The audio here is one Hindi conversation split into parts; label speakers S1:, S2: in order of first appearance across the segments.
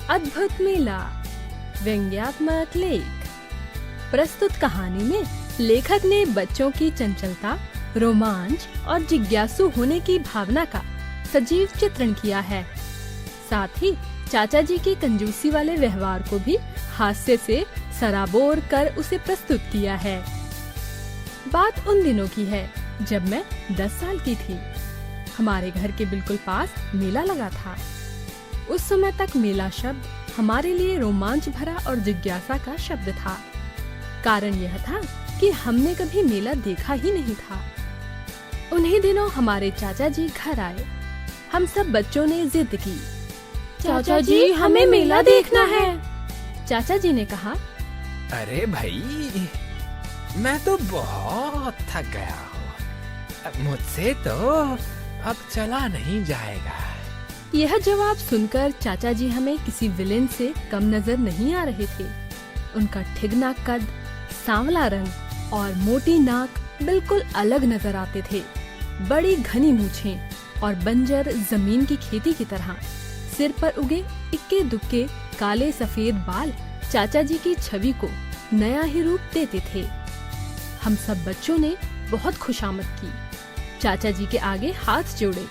S1: अद्भुत मेला व्यंग्यात्मक लेख। प्रस्तुत कहानी में लेखक ने बच्चों की चंचलता, रोमांच और जिज्ञासु होने की भावना का सजीव चित्रण किया है। साथ ही चाचा जी के कंजूसी वाले व्यवहार को भी हास्य से सराबोर कर उसे प्रस्तुत किया है। बात उन दिनों की है जब मैं 10 साल की थी। हमारे घर के बिल्कुल पास मेला लगा था। उस समय तक मेला शब्द हमारे लिए रोमांच भरा और जिज्ञासा का शब्द था। कारण यह था कि हमने कभी मेला देखा ही नहीं था। उन्हीं दिनों हमारे चाचा जी घर आए। हम सब बच्चों ने जिद की, चाचा जी हमें मेला देखना है। चाचा जी ने कहा,
S2: अरे भाई, मैं तो बहुत थक गया हूँ, मुझसे तो अब चला नहीं जाएगा।
S1: यह जवाब सुनकर चाचा जी हमें किसी विलेन से कम नजर नहीं आ रहे थे। उनका ठिगना कद, सांवला रंग और मोटी नाक बिल्कुल अलग नजर आते थे। बड़ी घनी मूछें और बंजर जमीन की खेती की तरह सिर पर उगे इक्के दुक्के काले सफेद बाल चाचा जी की छवि को नया ही रूप देते थे। हम सब बच्चों ने बहुत खुशामद की। चाचा जी के आगे हाथ जोड़े।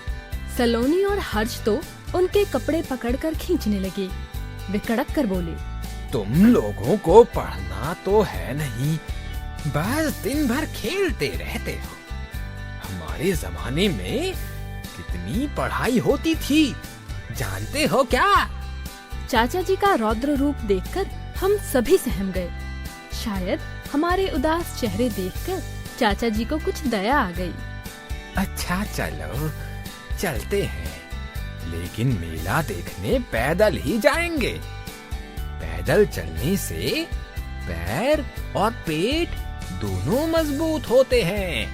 S1: सलोनी और हर्ष तो उनके कपड़े पकड़कर खींचने लगे। वे कड़क कर बोले,
S2: तुम लोगों को पढ़ना तो है नहीं, बस दिन भर खेलते रहते हो। हमारे जमाने में कितनी पढ़ाई होती थी, जानते हो क्या?
S1: चाचा जी का रौद्र रूप देखकर हम सभी सहम गए। शायद हमारे उदास चेहरे देखकर चाचा जी को कुछ दया आ गई।
S2: अच्छा चलो चलते हैं, लेकिन मेला देखने पैदल ही जाएंगे। पैदल चलने से पैर और पेट दोनों मजबूत होते हैं,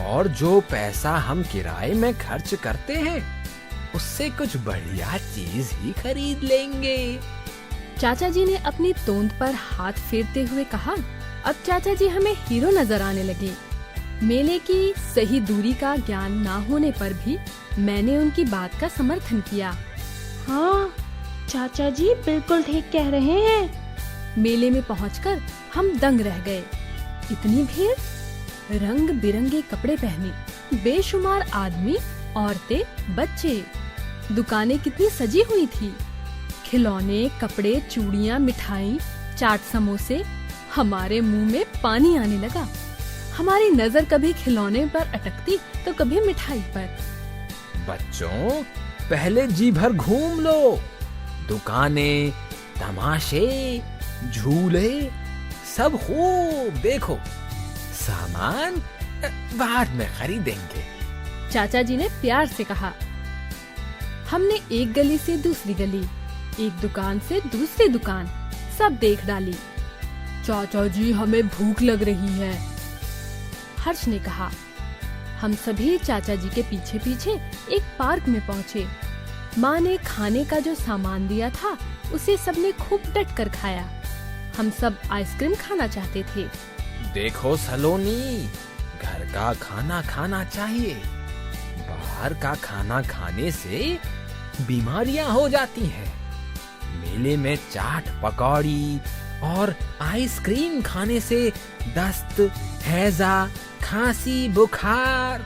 S2: और जो पैसा हम किराए में खर्च करते हैं उससे कुछ बढ़िया चीज ही खरीद लेंगे।
S1: चाचा जी ने अपनी तोंद पर हाथ फेरते हुए कहा। अब चाचा जी हमें हीरो नजर आने लगे। मेले की सही दूरी का ज्ञान ना होने पर भी मैंने उनकी बात का समर्थन किया।
S3: हाँ, चाचा जी बिल्कुल ठीक कह रहे हैं।
S1: मेले में पहुंचकर हम दंग रह गए। इतनी भीड़, रंग बिरंगे कपड़े पहने बेशुमार आदमी, औरतें, बच्चे। दुकानें कितनी सजी हुई थी। खिलौने, कपड़े, चूड़ियाँ, मिठाई, चाट, समोसे। हमारे मुंह में पानी आने लगा। हमारी नजर कभी खिलौने पर अटकती तो कभी मिठाई पर।
S2: बच्चों, पहले जी भर घूम लो। दुकानें, तमाशे, झूले सब खूब देखो। सामान बाद में खरीदेंगे।
S1: चाचा जी ने प्यार से कहा। हमने एक गली से दूसरी गली, एक दुकान से दूसरी दुकान सब देख डाली। चाचा जी हमें भूख लग रही है, हर्ष ने कहा। हम सभी चाचा जी के पीछे पीछे एक पार्क में पहुँचे। माँ ने खाने का जो सामान दिया था उसे सबने खूब डट कर खाया। हम सब आइसक्रीम खाना चाहते थे।
S2: देखो सलोनी, घर का खाना खाना चाहिए। बाहर का खाना खाने से बीमारियां हो जाती हैं। मेले में चाट, पकौड़ी और आइसक्रीम खाने से दस्त, हैजा, खांसी, बुखार।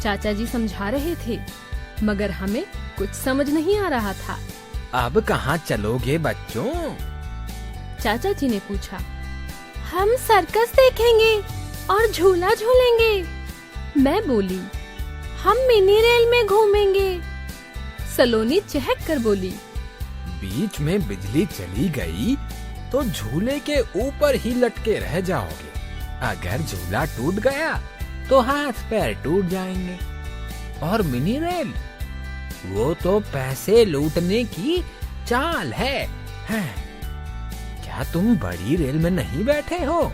S1: चाचा जी समझा रहे थे, मगर हमें कुछ समझ नहीं आ रहा था।
S2: अब कहाँ चलोगे बच्चों?
S1: चाचा जी ने पूछा। हम सर्कस देखेंगे और झूला झूलेंगे। मैं बोली, हम मिनी रेल में घूमेंगे। सलोनी चहक कर बोली,
S2: बीच में बिजली चली गई तो झूले के ऊपर ही लटके रह जाओगे। अगर झूला टूट गया तो हाथ पैर टूट जाएंगे। और मिनी रेल, वो तो पैसे लूटने की चाल है। क्या तुम बड़ी रेल में नहीं बैठे हो?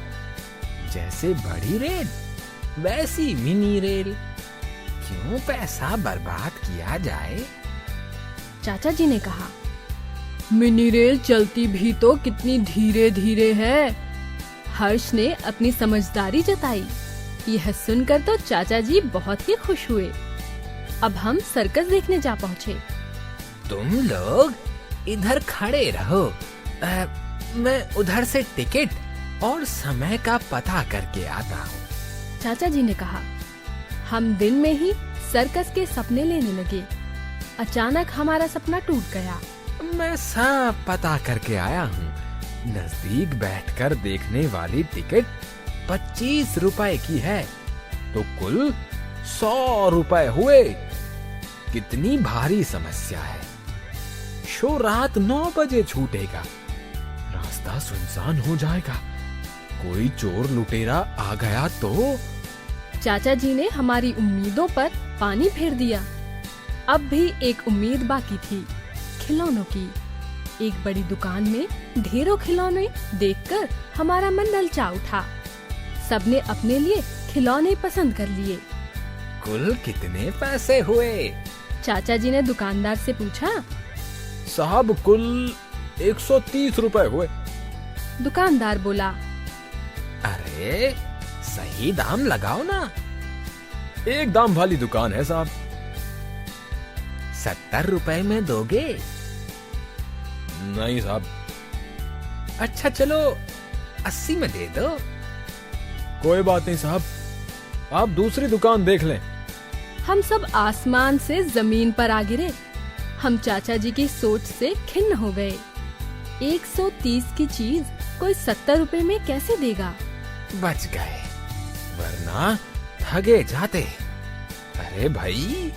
S2: जैसे बड़ी रेल वैसी मिनी रेल। क्यों पैसा बर्बाद किया जाए?
S1: चाचा जी ने कहा। मिनी रेल चलती भी तो कितनी धीरे धीरे है। हर्ष ने अपनी समझदारी जताई। यह सुनकर तो चाचा जी बहुत ही खुश हुए। अब हम सर्कस देखने जा पहुँचे।
S2: तुम लोग इधर खड़े रहो, मैं उधर से टिकट और समय का पता करके आता हूँ।
S1: चाचा जी ने कहा। हम दिन में ही सर्कस के सपने लेने लगे। अचानक हमारा सपना टूट गया।
S2: मैं सब पता करके आया हूँ। नजदीक बैठकर देखने वाली टिकट 25 रुपए की है, तो कुल 100 रुपए हुए। कितनी भारी समस्या है। शो रात 9 बजे छूटेगा। रास्ता सुनसान हो जाएगा। कोई चोर लुटेरा आ गया तो?
S1: चाचा जी ने हमारी उम्मीदों पर पानी फेर दिया। अब भी एक उम्मीद बाकी थी, खिलौनों की। एक बड़ी दुकान में ढेरों खिलौने देखकर हमारा मन ललचा उठा। सबने अपने लिए खिलौने पसंद कर लिए।
S2: कुल कितने पैसे हुए?
S1: चाचा जी ने दुकानदार से पूछा।
S2: साहब कुल 130 रुपए हुए।
S1: दुकानदार बोला।
S2: अरे सही दाम लगाओ ना। एक दाम वाली दुकान है साहब। 70 रुपए में दोगे? नहीं साहब। अच्छा चलो 80 में दे दो। कोई बात नहीं साहब, आप दूसरी दुकान देख लें।
S1: हम सब आसमान से जमीन पर आ गिरे। हम चाचा जी की सोच से खिन्न हो गए। 130 की चीज कोई 70 रुपए में कैसे देगा?
S2: बच गए, वरना ठगे जाते। अरे भाई,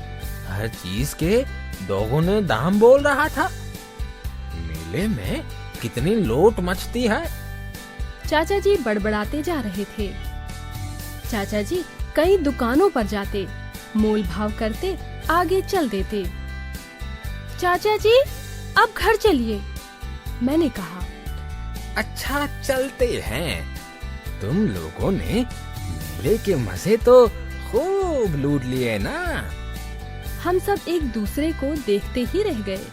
S2: हर चीज के दोगुने दाम बोल रहा था। मेले में कितनी लूट मचती है।
S1: चाचा जी बड़बड़ाते जा रहे थे। चाचा जी कई दुकानों पर जाते, मोल भाव करते, आगे चल देते। चाचा जी अब घर चलिए, मैंने कहा।
S2: अच्छा चलते हैं। तुम लोगों ने मेले के मजे तो खूब लूट लिए ना।
S1: हम सब एक दूसरे को देखते ही रह गए।